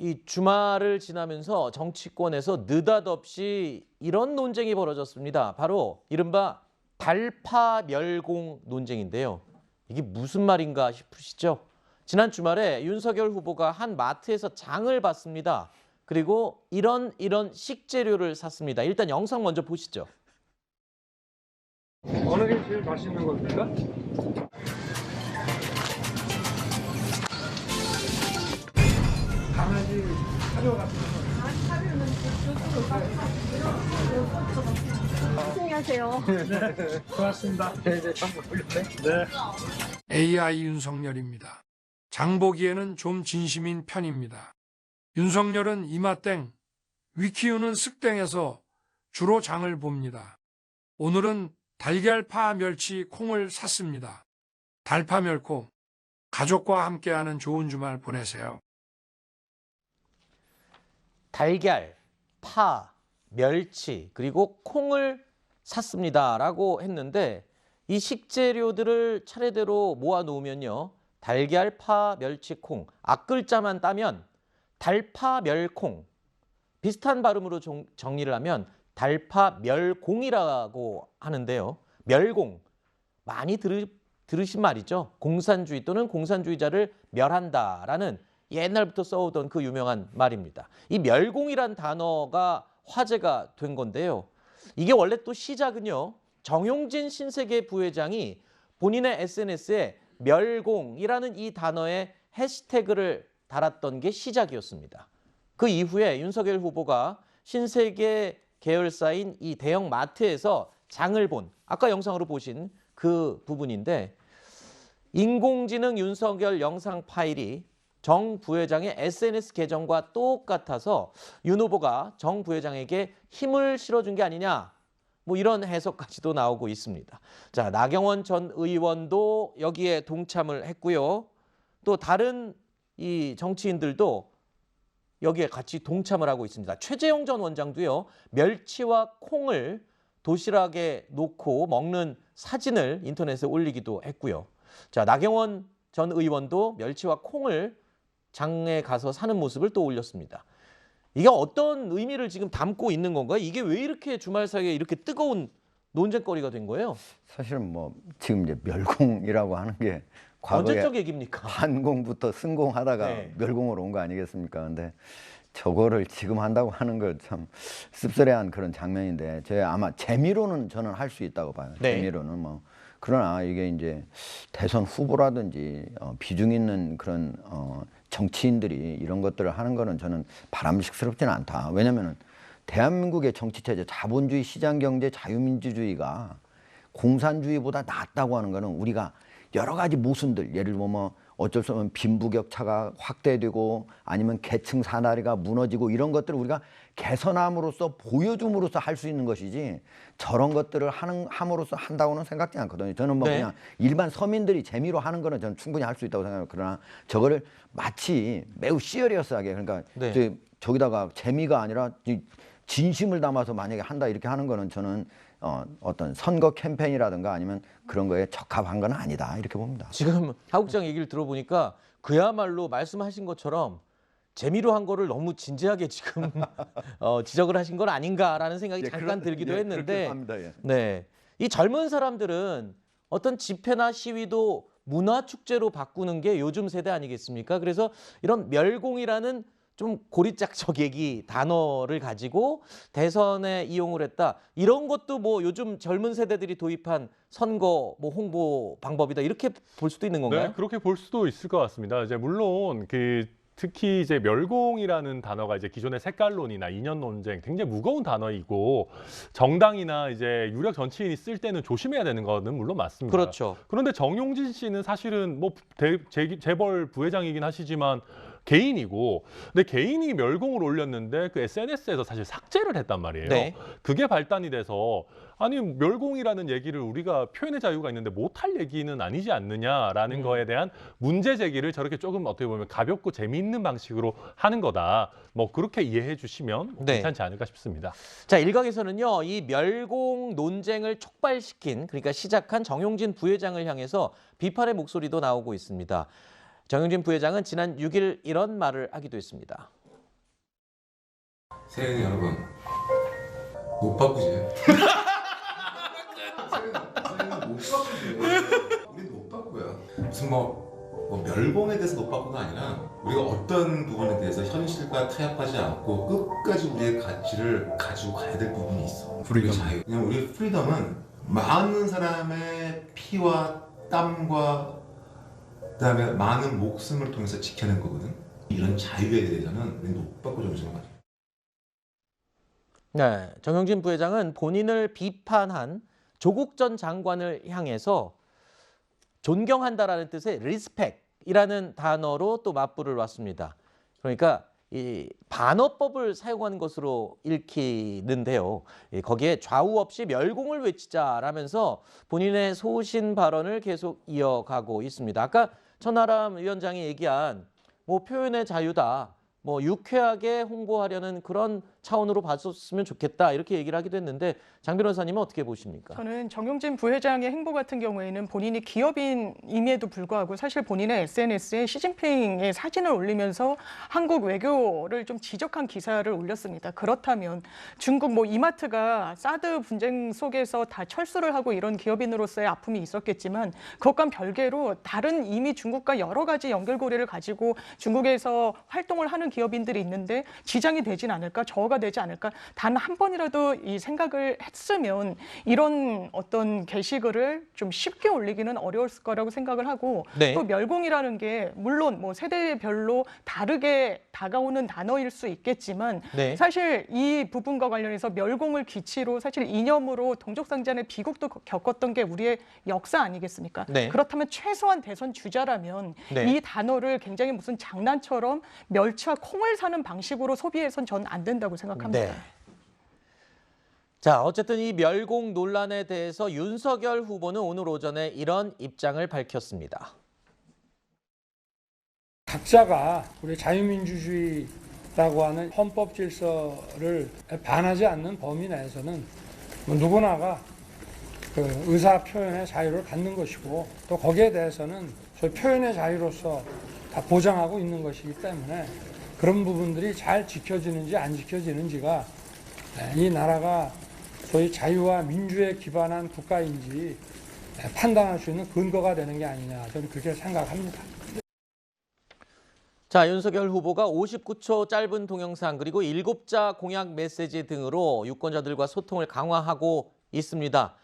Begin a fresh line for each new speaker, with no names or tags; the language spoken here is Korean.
이 주말을 지나면서 정치권에서 느닷없이 이런 논쟁이 벌어졌습니다. 바로 이른바 달파 멸공 논쟁인데요. 이게 무슨 말인가 싶으시죠? 지난 주말에 윤석열 후보가 한 마트에서 장을 봤습니다. 그리고 이런 식재료를 샀습니다. 일단 영상 먼저 보시죠.
어느 게 제일 맛있는 겁니까? 강아지 사료 같은 거.
안녕하세요.
네, 고맙습니다. 네, 한번 올렸네. 네.
AI 윤석열입니다. 장보기에는 좀 진심인 편입니다. 윤석열은 이마땡, 위키우는 쓱땡에서 주로 장을 봅니다. 오늘은 달걀파 멸치 콩을 샀습니다. 달파 멸콩, 가족과 함께하는 좋은 주말 보내세요.
달걀, 파, 멸치, 그리고 콩을 샀습니다라고 했는데 이 식재료들을 차례대로 모아놓으면요. 달걀, 파, 멸치, 콩, 앞글자만 따면 달파, 멸콩, 비슷한 발음으로 정리를 하면 달파, 멸공이라고 하는데요. 멸공, 많이 들으신 말이죠. 공산주의 또는 공산주의자를 멸한다라는 옛날부터 써오던 그 유명한 말입니다. 이 멸공이란 단어가 화제가 된 건데요. 이게 원래 또 시작은요. 정용진 신세계 부회장이 본인의 SNS에 멸공이라는 이 단어에 해시태그를 달았던 게 시작이었습니다. 그 이후에 윤석열 후보가 신세계 계열사인 이 대형 마트에서 장을 본, 아까 영상으로 보신 그 부분인데 인공지능 윤석열 영상 파일이 정 부회장의 SNS 계정과 똑같아서 윤 후보가 정 부회장에게 힘을 실어준 게 아니냐, 뭐 이런 해석까지도 나오고 있습니다. 자, 나경원 전 의원도 여기에 동참을 했고요. 또 다른 이 정치인들도 여기에 같이 동참을 하고 있습니다. 최재형 전 원장도요. 멸치와 콩을 도시락에 놓고 먹는 사진을 인터넷에 올리기도 했고요. 자, 나경원 전 의원도 멸치와 콩을 장에 가서 사는 모습을 또 올렸습니다. 이게 어떤 의미를 지금 담고 있는 건가요? 이게 왜 이렇게 주말 사이에 이렇게 뜨거운 논쟁거리가 된 거예요?
사실은 뭐 지금 이제 멸공이라고 하는 게 과거에
언제적 얘기입니까?
한공부터 승공하다가
네.
멸공으로 온 거 아니겠습니까? 근데 저거를 지금 한다고 하는 거 참 씁쓸해한 그런 장면인데, 제 아마 재미로는 저는 할 수 있다고 봐요.
네.
재미로는 뭐. 그러나 이게 이제 대선 후보라든지 비중 있는 그런 정치인들이 이런 것들을 하는 거는 저는 바람직스럽지는 않다. 왜냐면은 대한민국의 정치체제, 자본주의, 시장경제, 자유민주주의가 공산주의보다 낫다고 하는 거는 우리가 여러 가지 모순들, 예를 들면 뭐 어쩔 수 없는 빈부격차가 확대되고 아니면 계층 사다리가 무너지고 이런 것들을 우리가 개선함으로써 보여줌으로써 할 수 있는 것이지, 저런 것들을 함으로써 한다고는 생각지 않거든요. 저는 뭐
네.
그냥 일반 서민들이 재미로 하는 거는 저는 충분히 할 수 있다고 생각해요. 그러나 저거를 마치 매우 시리어스하게, 그러니까
네.
저기다가 재미가 아니라 진심을 담아서 만약에 한다 이렇게 하는 거는 저는 어떤 선거 캠페인이라든가 아니면 그런 거에 적합한 건 아니다 이렇게 봅니다.
지금 하국장 얘기를 들어보니까 그야말로 말씀하신 것처럼 재미로 한 거를 너무 진지하게 지금 지적을 하신 건 아닌가라는 생각이 잠깐 들기도 했는데,
합니다, 예.
네, 이 젊은 사람들은 어떤 집회나 시위도 문화축제로 바꾸는 게 요즘 세대 아니겠습니까? 그래서 이런 멸공이라는 좀 고리짝적 얘기 단어를 가지고 대선에 이용을 했다. 이런 것도 뭐 요즘 젊은 세대들이 도입한 선거 뭐 홍보 방법이다. 이렇게 볼 수도 있는 건가요?
네, 그렇게 볼 수도 있을 것 같습니다. 이제 물론 특히 이제 멸공이라는 단어가 이제 기존의 색깔론이나 이념 논쟁 굉장히 무거운 단어이고 정당이나 이제 유력 정치인이 쓸 때는 조심해야 되는 거는 물론 맞습니다.
그렇죠.
그런데 정용진 씨는 사실은 뭐 재벌 부회장이긴 하시지만 개인이고, 근데 개인이 멸공을 올렸는데 그 SNS에서 사실 삭제를 했단 말이에요.
네.
그게 발단이 돼서 아니 멸공이라는 얘기를 우리가 표현의 자유가 있는데 못할 얘기는 아니지 않느냐라는 거에 대한 문제 제기를 저렇게 조금 어떻게 보면 가볍고 재미있는 방식으로 하는 거다. 뭐 그렇게 이해해 주시면
네.
괜찮지 않을까 싶습니다.
자, 일각에서는요, 이 멸공 논쟁을 촉발시킨, 그러니까 시작한 정용진 부회장을 향해서 비판의 목소리도 나오고 있습니다. 정용진 부회장은 지난 6일 이런 말을 하기도 했습니다.
새해는 여러분 못 바꾸지. 새해는 못 바꾸지. 우린 못 바꾸야. 무슨 뭐 멸공에 대해서 못 바꾸가 아니라 우리가 어떤 부분에 대해서 현실과 타협하지 않고 끝까지 우리의 가치를 가지고 가야 될 부분이 있어. 우리 자유. 그냥 우리 프리덤은 많은 사람의 피와 땀과 그다음에 많은 목숨을 통해서 지켜낸 거거든. 이런 자유에 대해서는 우리는 못 바꿔주는 생각하죠.
네, 정영진 부회장은 본인을 비판한 조국 전 장관을 향해서 존경한다라는 뜻의 리스펙이라는 단어로 또 맞불을 놨습니다. 그러니까 이 반어법을 사용한 것으로 읽히는데요. 거기에 좌우 없이 멸공을 외치자라면서 본인의 소신 발언을 계속 이어가고 있습니다. 아까 천하람 위원장이 얘기한 뭐 표현의 자유다, 뭐 유쾌하게 홍보하려는 그런 차원으로 봤었으면 좋겠다 이렇게 얘기를 하기도 했는데 장 변호사님은 어떻게 보십니까?
저는 정용진 부회장의 행보 같은 경우에는 본인이 기업인임에도 불구하고 사실 본인의 SNS에 시진핑의 사진을 올리면서 한국 외교를 좀 지적한 기사를 올렸습니다. 그렇다면 중국 뭐 이마트가 사드 분쟁 속에서 다 철수를 하고 이런 기업인으로서의 아픔이 있었겠지만 그것과는 별개로 다른 이미 중국과 여러 가지 연결고리를 가지고 중국에서 활동을 하는 기업인들이 있는데 지장이 되진 않을까, 저하가 되지 않을까, 단 한 번이라도 이 생각을 했으면 이런 어떤 게시글을 좀 쉽게 올리기는 어려웠을 거라고 생각을 하고
네.
또 멸공이라는 게 물론 뭐 세대별로 다르게 다가오는 단어일 수 있겠지만
네.
사실 이 부분과 관련해서 멸공을 기치로 사실 이념으로 동족상잔의 비극도 겪었던 게 우리의 역사 아니겠습니까?
네.
그렇다면 최소한 대선 주자라면
네.
이 단어를 굉장히 무슨 장난처럼 멸치와 콩을 사는 방식으로 소비해선 전 안 된다고 생각합니다.
네. 자, 어쨌든 이 멸공 논란에 대해서 윤석열 후보는 오늘 오전에 이런 입장을 밝혔습니다.
각자가 우리 자유민주주의라고 하는 헌법 질서를 반하지 않는 범위 내에서는 뭐 누구나가 그 의사 표현의 자유를 갖는 것이고 또 거기에 대해서는 저희 표현의 자유로서 다 보장하고 있는 것이기 때문에 그런 부분들이 잘 지켜지는지 안 지켜지는지가 이 나라가 소위 자유와 민주에 기반한 국가인지 판단할 수 있는 근거가 되는 게 아니냐 저는 그렇게 생각합니다.
자, 윤석열 후보가 59초 짧은 동영상 그리고 7자 공약 메시지 등으로 유권자들과 소통을 강화하고 있습니다.